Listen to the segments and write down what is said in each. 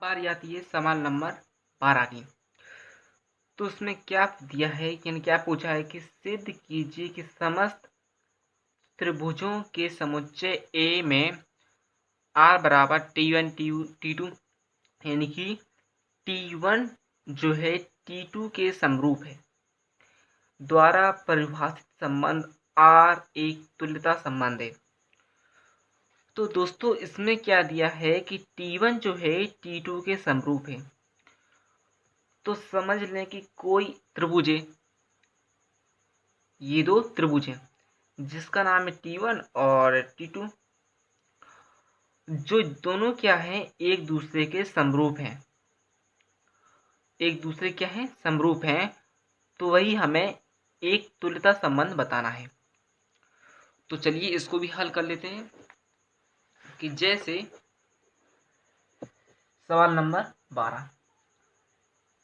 बारी आती है सवाल नंबर 12 की। तो उसमें क्या दिया है यानी क्या पूछा है कि सिद्ध कीजिए कि समस्त त्रिभुजों के समुच्चय ए में आर बराबर T1 T2 यानी कि T1 जो है T2 के समरूप है द्वारा परिभाषित संबंध आर एक तुल्यता संबंध है। तो दोस्तों इसमें क्या दिया है कि T1 जो है T2 के समरूप है। तो समझ लें कि कोई त्रिभुज है, ये दो त्रिभुज हैं जिसका नाम है T1 और T2, जो दोनों क्या हैं एक दूसरे के समरूप हैं। एक दूसरे क्या हैं समरूप हैं, तो वही हमें एक तुल्यता संबंध बताना है। तो चलिए इसको भी हल कर लेते हैं कि जैसे सवाल नंबर 12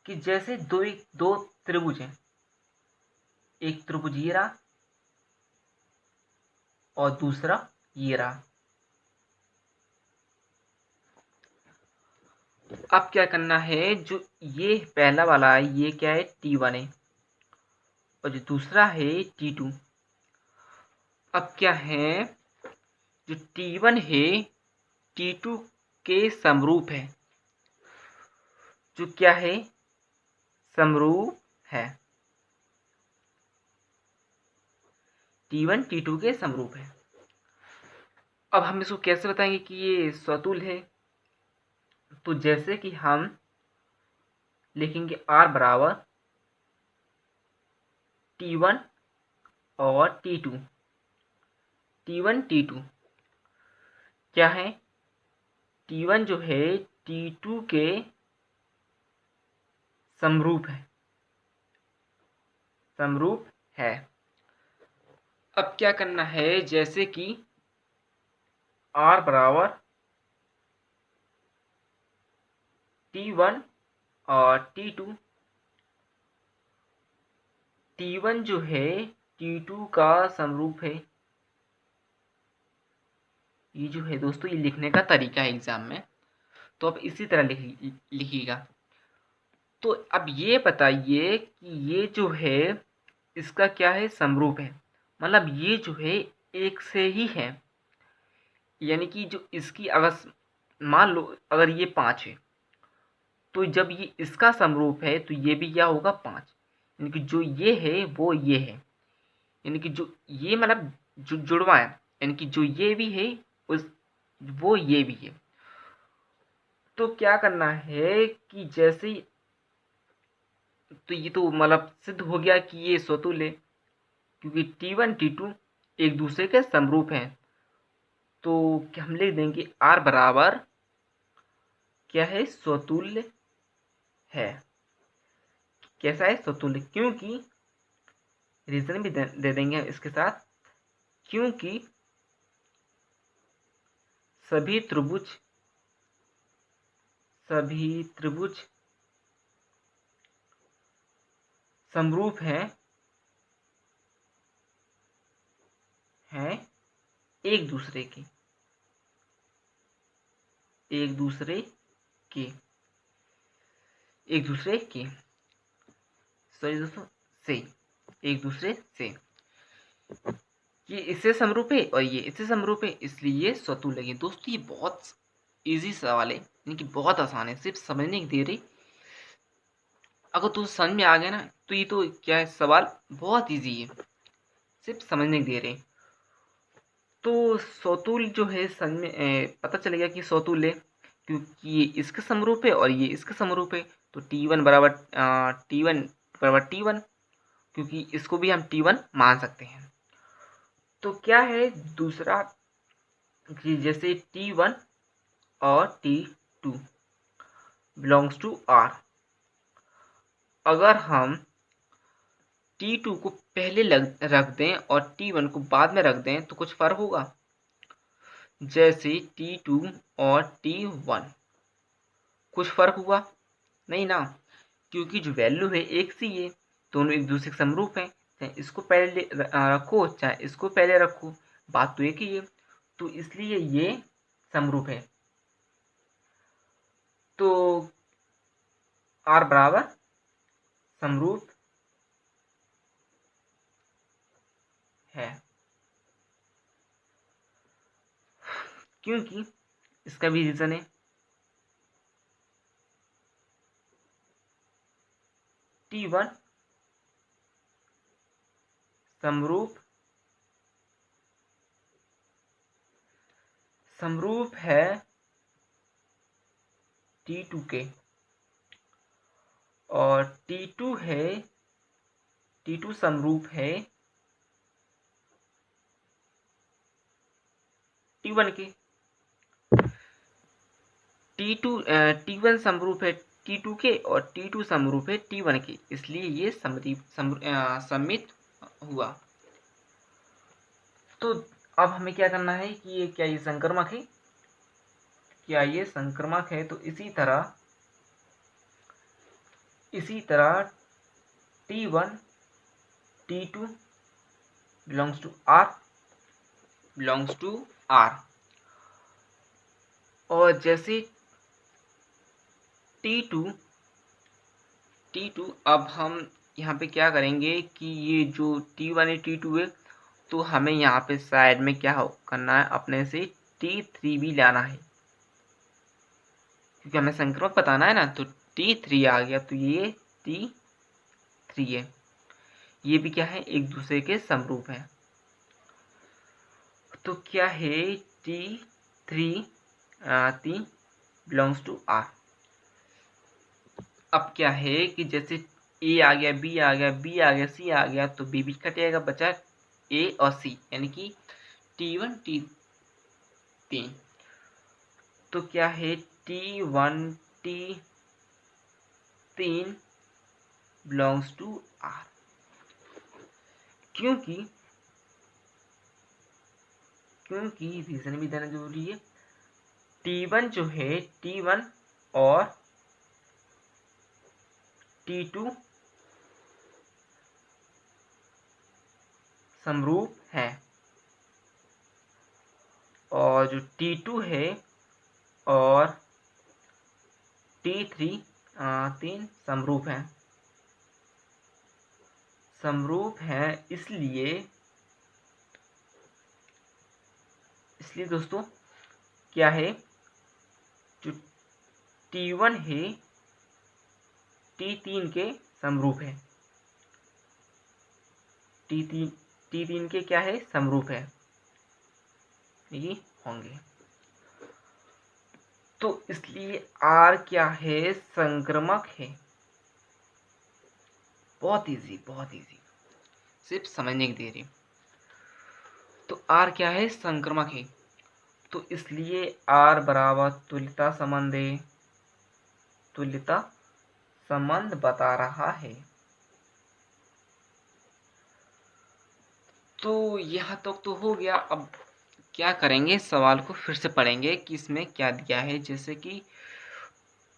कि जैसे दो त्रिभुज हैं, एक त्रिभुज ये रहा और दूसरा ये रहा। अब क्या करना है, जो ये पहला वाला है ये क्या है T1 है और जो दूसरा है T2। अब क्या है, जो T1 है T2 के समरूप है, जो क्या है समरूप है, T1 T2 के समरूप है। अब हम इसको कैसे बताएंगे कि ये स्वतुल्य है। तो जैसे कि हम लिखेंगे R बराबर T1 और T2। T1 T2 क्या है, T1 जो है T2 के समरूप है, समरूप है। अब क्या करना है, जैसे कि R बराबर T1 और T2। T1 जो है T2 का समरूप है। ये जो है दोस्तों ये लिखने का तरीका है एग्जाम में, तो आप इसी तरह लिखिएगा। तो अब ये बताइए कि ये जो है इसका क्या है समरूप है, मतलब ये जो है एक से ही है। यानी कि जो इसकी अगर मान लो अगर ये 5 है, तो जब ये इसका समरूप है तो ये भी क्या होगा 5। यानी कि जो ये है वो ये है, यानी कि जो ये मतलब जो जुड़वा है, यानी कि जो ये भी है उस वो ये भी है। तो क्या करना है कि जैसे तो ये तो मतलब सिद्ध हो गया कि ये स्वतुल्य है, क्योंकि T1 T2 एक दूसरे के समरूप हैं। तो क्या हम लिख देंगे R बराबर क्या है स्वतुल्य है। कैसा है स्वतुल्य, क्योंकि रीजन भी दे देंगे इसके साथ, क्योंकि सभी त्रिभुज समरूप हैं एक दूसरे के, एक दूसरे के, एक दूसरे के सॉरी दोस्तों से, एक दूसरे से। ये इससे समरूप है और ये इससे समरूप है, इसलिए ये स्वतुल्य है। दोस्तों ये बहुत इजी सवाल है, यानी कि बहुत आसान है, सिर्फ समझने की देर है। अगर तो समझ में आ गया ना तो ये तो क्या है सवाल बहुत इजी है, सिर्फ समझने की देर है। तो स्वतुल्य जो है समझ में पता चलेगा कि स्वतुल्य है, क्योंकि ये इसके समरूप है और ये इसके समरूप है। तो T1 बराबर क्योंकि इसको भी हम T1 मान सकते हैं। तो क्या है दूसरा कि जैसे T1 और T2 बिलोंग्स टू R। अगर हम T2 को पहले रख दें और T1 को बाद में रख दें तो कुछ फर्क होगा। जैसे T2 और T1 कुछ फर्क हुआ नहीं ना, क्योंकि जो वैल्यू है एक सी है, दोनों एक दूसरे के समरूप हैं। चाहे इसको पहले रखो चाहे इसको पहले रखो, बात तो एक ही है। तो इसलिए ये समरूप है। तो आर बराबर समरूप है, क्योंकि इसका भी रीजन है T1 समरूप है T2 के, और T2 समरूप है T1 के। T1 समरूप है T2 के और T2 समरूप है T1 के, इसलिए ये सम्मित हुआ। तो अब हमें क्या करना है कि ये क्या ये संक्रमक है, क्या ये संक्रमक है? तो इसी तरह T1 T2 belongs to R, और जैसे T2 अब हम यहाँ पे क्या करेंगे कि ये जो T1 है T2 है, तो हमें यहाँ पे साइड में क्या करना है, अपने से T3 भी लाना है, क्योंकि हमें संक्रमक बताना है ना। तो T3 आ गया, तो ये T3 है, ये भी क्या है, एक दूसरे के समरूप है। तो क्या है, T3 बिलोंग्स टू R। अब क्या है कि जैसे A आ गया, B आ गया, B आ गया, C आ गया, तो B भी कट जाएगा, बचा A और C, यानी कि T1 T3। तो क्या है, T1 T3 belongs to R, क्योंकि रीजन भी देना जरूरी है। T1 जो है, T1 और T2 समरूप है, और जो T2 है और T3 तीन समरूप हैं, इसलिए दोस्तों क्या है, जो T1 है T3 के समरूप है, T3 के क्या है, समरूप है, ये होंगे। तो इसलिए R क्या है, संक्रमक है। बहुत इजी, सिर्फ समझने की देरी। तो R क्या है, संक्रमक है, तो इसलिए R बराबर तुल्यता संबंध बता रहा है। तो यहाँ तक तो हो गया। अब क्या करेंगे, सवाल को फिर से पढ़ेंगे कि इसमें क्या दिया है। जैसे कि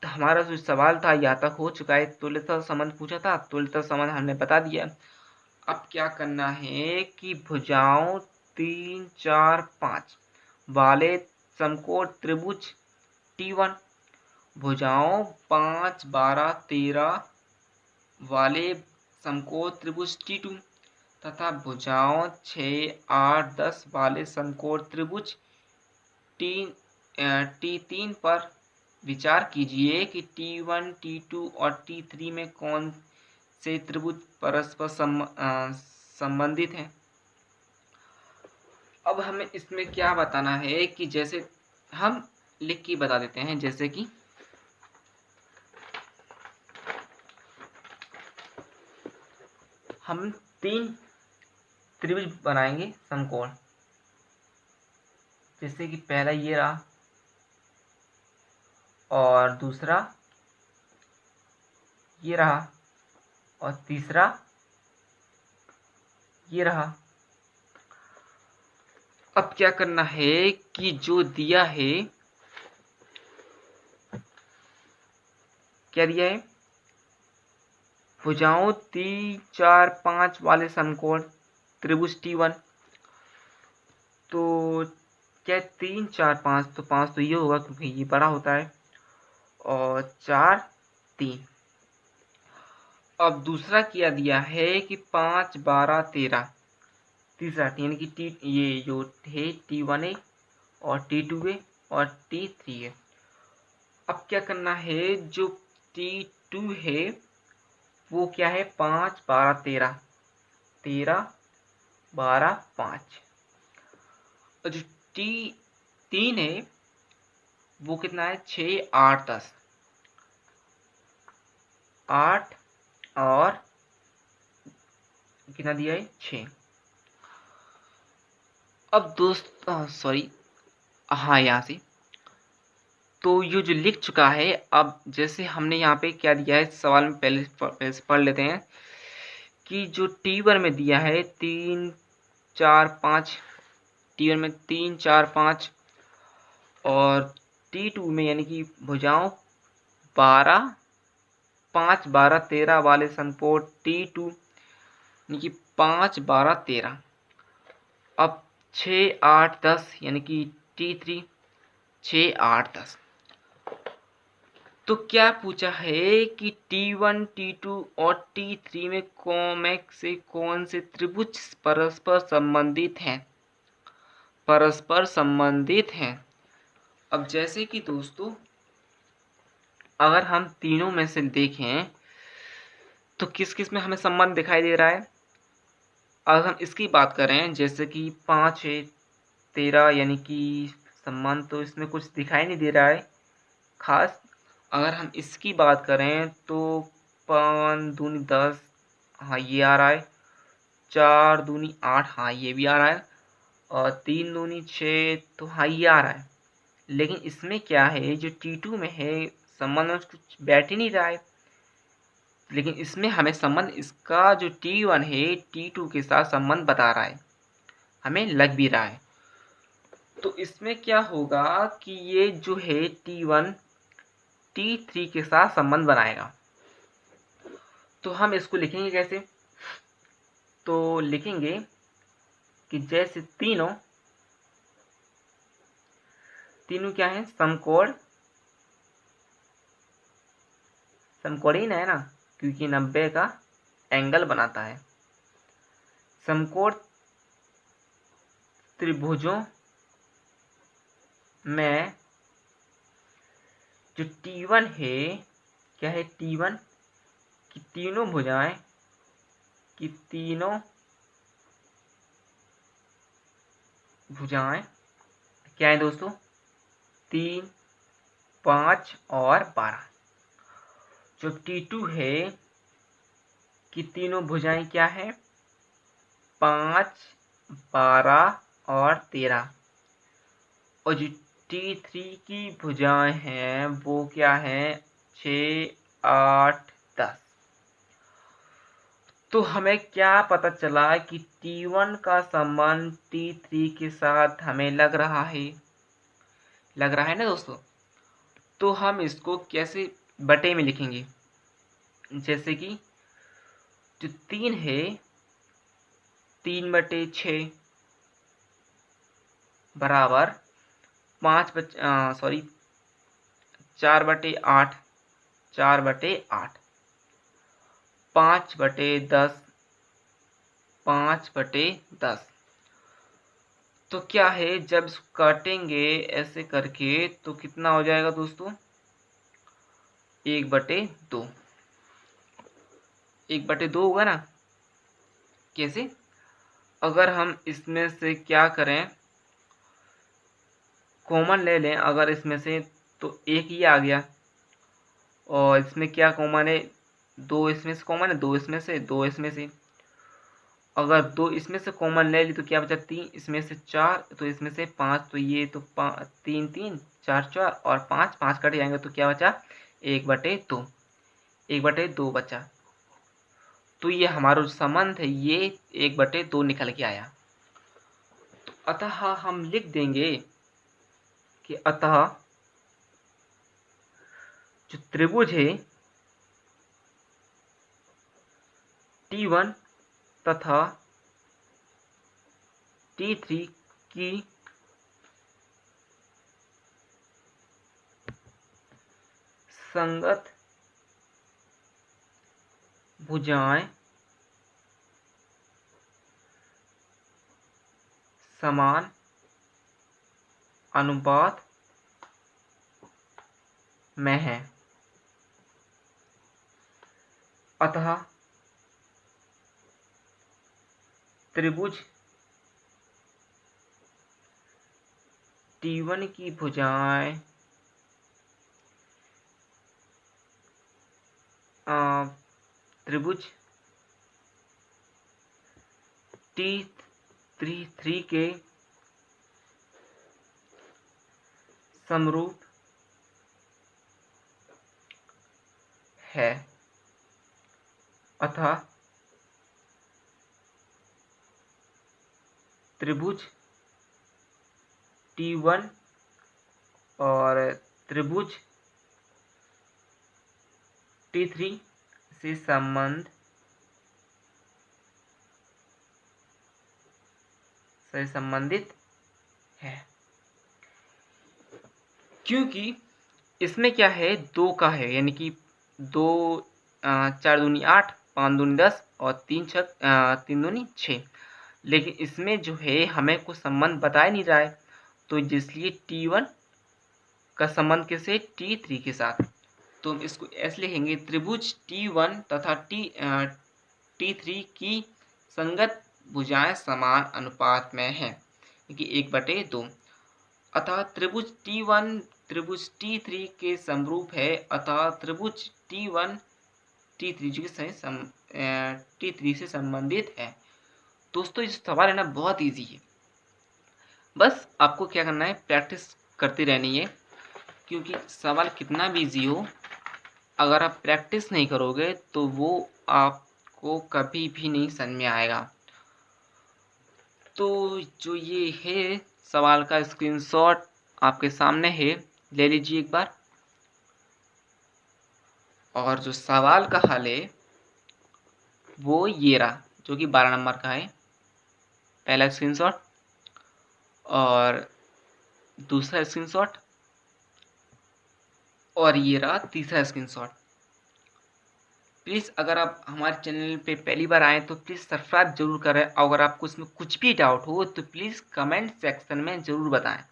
हमारा जो सवाल था यहाँ तक हो चुका है, तुल्यता संबंध पूछा था, तुल्यता संबंध हमने बता दिया। अब क्या करना है कि भुजाओं 3, 4, 5 वाले समकोण त्रिभुज T1, भुजाओं 5, 12, 13 वाले समकोण त्रिभुज T2 तथा भुजाओं 6, 8, 10 वाले समकोण त्रिभुज T3 पर विचार कीजिए कि T1, T2 और T3 में कौन से त्रिभुज परस्पर संबंधित हैं। अब हमें इसमें क्या बताना है कि जैसे हम लिख के बता देते हैं, जैसे कि हम 3 त्रिभुज बनाएंगे समकोण। जैसे कि पहला ये रहा, और दूसरा ये रहा, और तीसरा ये रहा। अब क्या करना है कि जो दिया है, क्या दिया है, भुजाओं 3, 4, 5 वाले समकोण त्रिभुज T1। तो क्या 3, 4, 5, तो 5 तो ये होगा क्योंकि ये बड़ा होता है, और 4 3। अब दूसरा क्या दिया है कि 5 12 13। तीसरा यानी कि टी ये जो है T1 है और T2 है और T3 है। अब क्या करना है, जो T2 है वो क्या है 5 12 13 13 12 5। और जो T3 है वो कितना है 6 8 10 8 और कितना दिया है 6। अब दोस्त सॉरी, हाँ यहाँ से तो ये जो लिख चुका है। अब जैसे हमने यहाँ पे क्या दिया है सवाल में, पहले से पढ़ लेते हैं कि जो T1 में दिया है 3 4 5, T1 में 3 4 5 और T2 में यानी कि भुजाओं 12 5 12 13 वाले समकोण T2 यानी कि 5 12 13। अब 6 8 10 यानी कि T3 6 8 10। तो क्या पूछा है कि T1 T2 और T3 में से कौन से त्रिभुज परस्पर संबंधित हैं, परस्पर संबंधित हैं। अब जैसे कि दोस्तों अगर हम तीनों में से देखें तो किस किस में हमें संबंध दिखाई दे रहा है। अगर हम इसकी बात करें जैसे कि 5 है 13 यानी कि संबंध तो इसमें कुछ दिखाई नहीं दे रहा है खास। अगर हम इसकी बात करें तो 5 दूनी 10, हाँ ये आ रहा है। 4 दूनी 8, हाँ ये भी आ रहा है। और 3 दूनी 6, तो हाँ ये आ रहा है। लेकिन इसमें क्या है जो T2 में है संबंध में कुछ बैठ ही नहीं रहा है। लेकिन इसमें हमें संबंध इसका जो T1 है T2 के साथ संबंध बता रहा है, हमें लग भी रहा है। तो इसमें क्या होगा कि ये जो है T1 T3 के साथ संबंध बनाएगा। तो हम इसको लिखेंगे कैसे, तो लिखेंगे कि जैसे तीनों क्या है समकोण, समकोणीन है ना, क्योंकि 90 का एंगल बनाता है। समकोण त्रिभुजों में जो T1 है क्या है T1 की तीनों भुजाएं क्या है दोस्तों 3 5 और 12। जो T2 है कि तीनों भुजाएं क्या है 5 12 और 13। और जो T3 की भुजाएं हैं वो क्या है 6 8 10। तो हमें क्या पता चला कि T1 का संबंध T3 के साथ हमें लग रहा है, ना दोस्तों। तो हम इसको कैसे बटे में लिखेंगे, जैसे कि जो 3 है 3/6 बराबर 4/8 4/8 5/10 5/10। तो क्या है जब इसको काटेंगे ऐसे करके तो कितना हो जाएगा दोस्तों 1/2। 1/2 होगा ना। कैसे, अगर हम इसमें से क्या करें कॉमन ले लें, अगर इसमें से तो एक ही आ गया। और इसमें क्या कॉमन है 2 इसमें से कॉमन है, 2 इसमें से 2 इसमें से। अगर 2 इसमें से कॉमन ले ली तो क्या बचा 3 इसमें से 4 तो इसमें से 5, तो ये तो 3 3 4 4 और 5 5 कट जाएंगे तो क्या बचा 1/2 1/2 बचा। तो ये हमारा जो संबंध है ये 1/2 निकल के आया। तो अतः हम लिख देंगे कि अतः जो त्रिभुज है T1 तथा T3 की संगत भुजाएं समान अनुपात में है, अतः त्रिभुज T1 की भुजाएं त्रिभुज T3 के समरूप है, अतः त्रिभुज T1 और त्रिभुज T3 से संबंधित है। क्योंकि इसमें क्या है, 2 का है, यानी कि 2 4 दूनी 8, 5 दूनी 10 और 3 दूनी 6। लेकिन इसमें जो है हमें कुछ संबंध बताया नहीं रहा है, तो इसलिए T1 का संबंध किससे, T3 के साथ। तो हम इसको ऐसे लिखेंगे, त्रिभुज T1 तथा T3 की संगत भुजाएं समान अनुपात में हैं, क्योंकि 1/2। अतः त्रिभुज T1 त्रिभुज T3 के समरूप है, अतः त्रिभुज T1 T3 से संबंधित है। दोस्तों, ये सवाल है ना, बहुत इजी है। बस आपको क्या करना है, प्रैक्टिस करती रहनी है, क्योंकि सवाल कितना भी इजी हो, अगर आप प्रैक्टिस नहीं करोगे तो वो आपको कभी भी नहीं समझ में आएगा। तो जो ये है सवाल का स्क्रीनशॉट आपके सामने है, ले लीजिए एक बार। और जो सवाल का हल है वो ये रहा, जो कि 12 नंबर का है, पहला स्क्रीनशॉट। और दूसरा स्क्रीनशॉट, और ये रहा तीसरा स्क्रीनशॉट। प्लीज़ अगर आप हमारे चैनल पे पहली बार आएँ तो प्लीज़ सब्सक्राइब जरूर करें। अगर आपको इसमें कुछ भी डाउट हो तो प्लीज़ कमेंट सेक्शन में ज़रूर बताएं।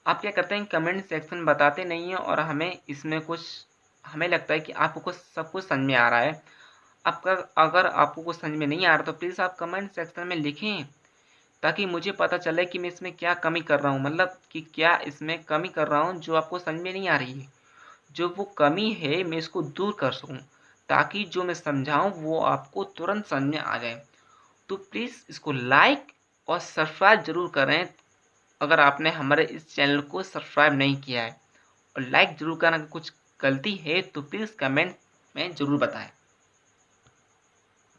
आप क्या करते हैं, कमेंट सेक्शन में बताते नहीं हैं, और हमें इसमें हमें लगता है कि आपको सब कुछ समझ में आ रहा है। अगर आपको कुछ समझ में नहीं आ रहा तो प्लीज़ आप कमेंट सेक्शन में लिखें, ताकि मुझे पता चले कि मैं इसमें क्या कमी कर रहा हूँ, मतलब कि क्या इसमें कमी कर रहा हूँ जो आपको समझ में नहीं आ रही है। जो वो कमी है मैं इसको दूर कर सकूँ, ताकि जो मैं समझाऊँ वो आपको तुरंत समझ में आ जाए। तो प्लीज़ इसको लाइक और सब्सक्राइब ज़रूर करें, अगर आपने हमारे इस चैनल को सब्सक्राइब नहीं किया है। और लाइक ज़रूर करना, अगर कुछ गलती है तो प्लीज़ कमेंट में ज़रूर बताएं।